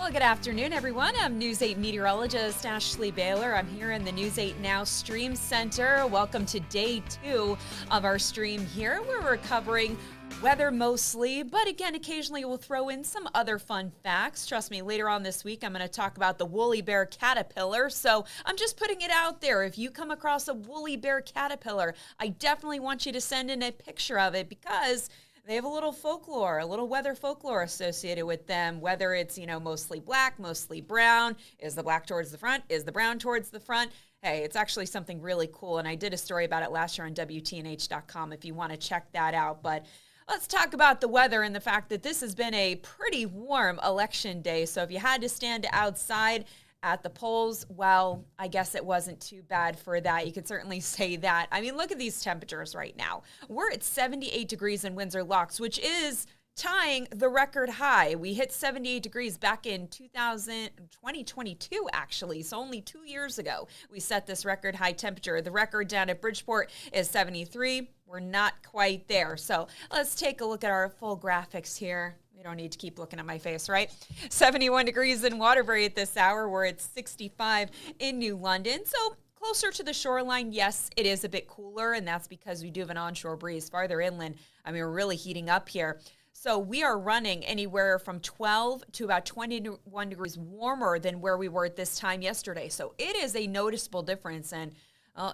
Well, good afternoon, everyone. I'm News 8 meteorologist Ashley Baylor. I'm here in the News 8 Now Stream Center. Welcome to day 2 of our stream here, where we're covering weather mostly, but again, occasionally we'll throw in some other fun facts. Trust me, later on this week, I'm going to talk about the woolly bear caterpillar. So I'm just putting it out there. If you come across a woolly bear caterpillar, I definitely want you to send in a picture of it because they have a little folklore, a little weather folklore associated with them, whether it's, mostly black, mostly brown. Is the black towards the front? Is the brown towards the front? Hey, it's actually something really cool, and I did a story about it last year on WTNH.com if you want to check that out. But let's talk about the weather and the fact that this has been a pretty warm election day. So if you had to stand outside at the polls, well, I guess it wasn't too bad for that. You could certainly say that. I mean, look at these temperatures right now. We're at 78 degrees in Windsor Locks, which is tying the record high. We hit 78 degrees back in 2022, actually. So only 2 years ago, we set this record high temperature. The record down at Bridgeport is 73. We're not quite there. So let's take a look at our full graphics here. You don't need to keep looking at my face, right? 71 degrees in Waterbury at this hour. We're at 65 in New London. So closer to the shoreline, yes, it is a bit cooler, and that's because we do have an onshore breeze farther inland. I mean, we're really heating up here. So we are running anywhere from 12 to about 21 degrees warmer than where we were at this time yesterday. So it is a noticeable difference. And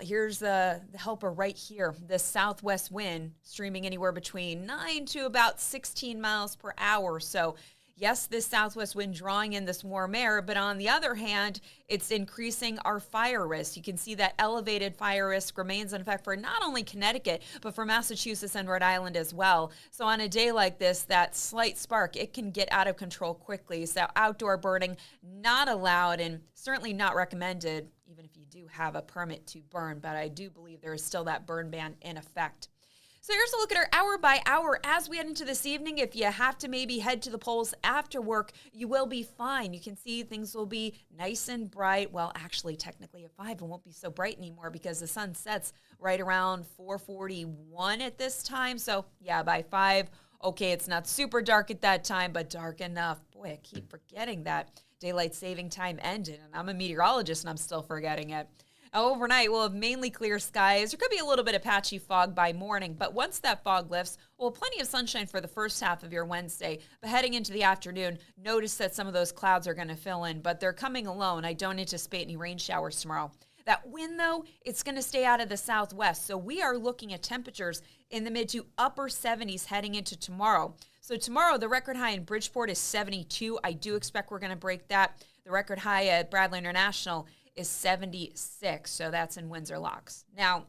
here's the helper right here. The southwest wind streaming anywhere between 9 to about 16 miles per hour. So yes, this southwest wind drawing in this warm air, but on the other hand, it's increasing our fire risk. You can see that elevated fire risk remains in effect for not only Connecticut, but for Massachusetts and Rhode Island as well. So on a day like this, that slight spark, it can get out of control quickly. So outdoor burning, not allowed and certainly not recommended, even if you do have a permit to burn. But I do believe there is still that burn ban in effect. So here's a look at our hour by hour as we head into this evening. If you have to maybe head to the polls after work, you will be fine. You can see things will be nice and bright. Well, actually, technically at 5, it won't be so bright anymore because the sun sets right around 4:41 at this time. So yeah, by 5, okay, it's not super dark at that time, but dark enough. Boy, I keep forgetting that daylight saving time ended, and I'm a meteorologist and I'm still forgetting it. Overnight, we'll have mainly clear skies. There could be a little bit of patchy fog by morning, but once that fog lifts, we'll have plenty of sunshine for the first half of your Wednesday. But heading into the afternoon, notice that some of those clouds are going to fill in, but they're coming alone. I don't anticipate any rain showers tomorrow. That wind, though, it's going to stay out of the southwest. So we are looking at temperatures in the mid to upper 70s heading into tomorrow. So tomorrow, the record high in Bridgeport is 72. I do expect we're going to break that. The record high at Bradley International is 76, so that's in Windsor Locks. Now,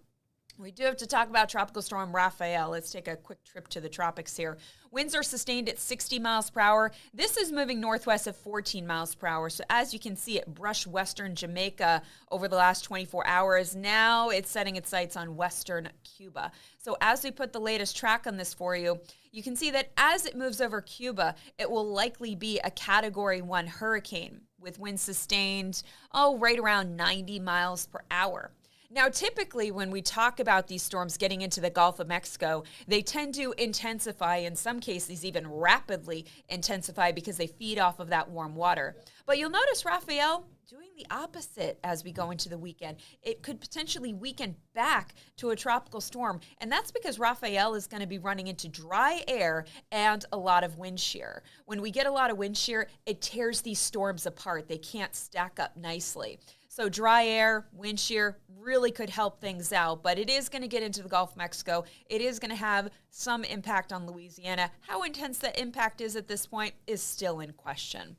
we do have to talk about Tropical Storm Raphael. Let's take a quick trip to the tropics here. Winds are sustained at 60 miles per hour. This is moving northwest at 14 miles per hour. So as you can see, it brushed western Jamaica over the last 24 hours. Now it's setting its sights on western Cuba. So as we put the latest track on this for you, you can see that as it moves over Cuba, it will likely be a Category 1 hurricane with winds sustained, right around 90 miles per hour. Now, typically, when we talk about these storms getting into the Gulf of Mexico, they tend to intensify, in some cases even rapidly intensify because they feed off of that warm water. But you'll notice Raphael doing the opposite as we go into the weekend. It could potentially weaken back to a tropical storm, and that's because Raphael is going to be running into dry air and a lot of wind shear. When we get a lot of wind shear, it tears these storms apart. They can't stack up nicely. So dry air, wind shear really could help things out, but it is going to get into the Gulf of Mexico. It is going to have some impact on Louisiana. How intense that impact is at this point is still in question.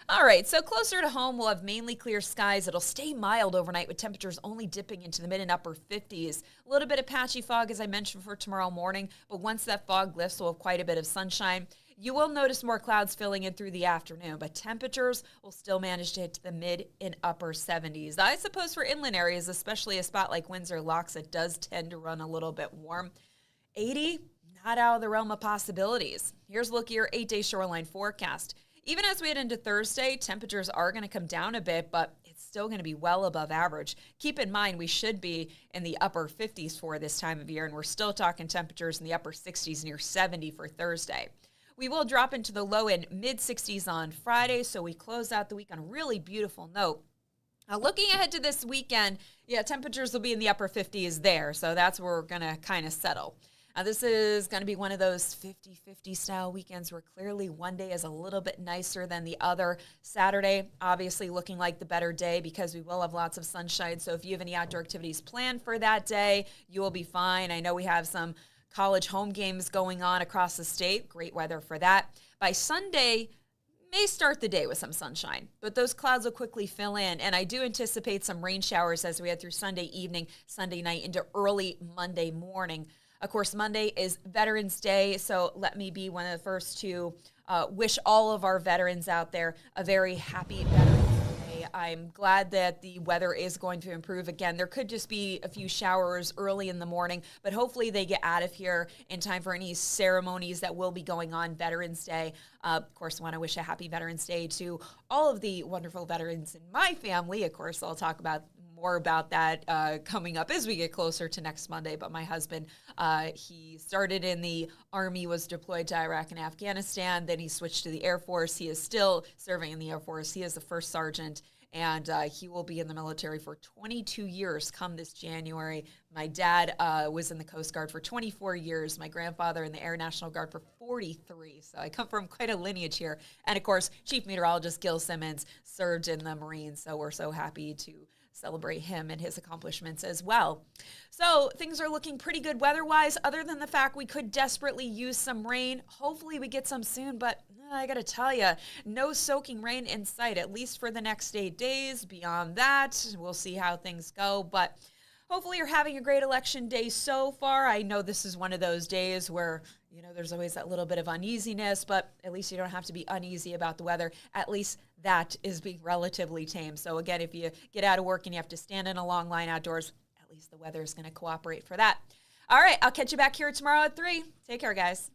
All right, so closer to home, we'll have mainly clear skies. It'll stay mild overnight with temperatures only dipping into the mid and upper 50s. A little bit of patchy fog, as I mentioned, for tomorrow morning, but once that fog lifts, we'll have quite a bit of sunshine. You will notice more clouds filling in through the afternoon, but temperatures will still manage to hit to the mid and upper 70s. I suppose for inland areas, especially a spot like Windsor Locks, it does tend to run a little bit warm. 80, not out of the realm of possibilities. Here's a look at your 8-day shoreline forecast. Even as we head into Thursday, temperatures are going to come down a bit, but it's still going to be well above average. Keep in mind, we should be in the upper 50s for this time of year, and we're still talking temperatures in the upper 60s near 70 for Thursday. We will drop into the low and mid 60s on Friday, so we close out the week on a really beautiful note. Now, looking ahead to this weekend, temperatures will be in the upper 50s there, so that's where we're going to kind of settle. Now, this is going to be one of those 50-50 style weekends where clearly one day is a little bit nicer than the other. Saturday, obviously looking like the better day because we will have lots of sunshine. So if you have any outdoor activities planned for that day, you will be fine. I know we have some college home games going on across the state. Great weather for that. By Sunday, may start the day with some sunshine, but those clouds will quickly fill in. And I do anticipate some rain showers as we head through Sunday evening, Sunday night into early Monday morning. Of course, Monday is Veterans Day, so let me be one of the first to wish all of our veterans out there a very happy Veterans Day. I'm glad that the weather is going to improve again. There could just be a few showers early in the morning, but hopefully they get out of here in time for any ceremonies that will be going on Veterans Day. Of course, I want to wish a happy Veterans Day to all of the wonderful veterans in my family. Of course, I'll talk about more about that coming up as we get closer to next Monday. But my husband, he started in the Army, was deployed to Iraq and Afghanistan. Then he switched to the Air Force. He is still serving in the Air Force. He is the first sergeant, and he will be in the military for 22 years come this January. My dad was in the Coast Guard for 24 years. My grandfather in the Air National Guard for 43. So I come from quite a lineage here. And, of course, Chief Meteorologist Gil Simmons served in the Marines. So we're so happy to celebrate him and his accomplishments as well. So things are looking pretty good weather-wise, other than the fact we could desperately use some rain. Hopefully we get some soon, but I got to tell you, no soaking rain in sight, at least for the next 8 days. Beyond that, we'll see how things go, but hopefully you're having a great election day so far. I know this is one of those days where, there's always that little bit of uneasiness, but at least you don't have to be uneasy about the weather. At least that is being relatively tame. So again, if you get out of work and you have to stand in a long line outdoors, at least the weather is going to cooperate for that. All right, I'll catch you back here tomorrow at 3. Take care, guys.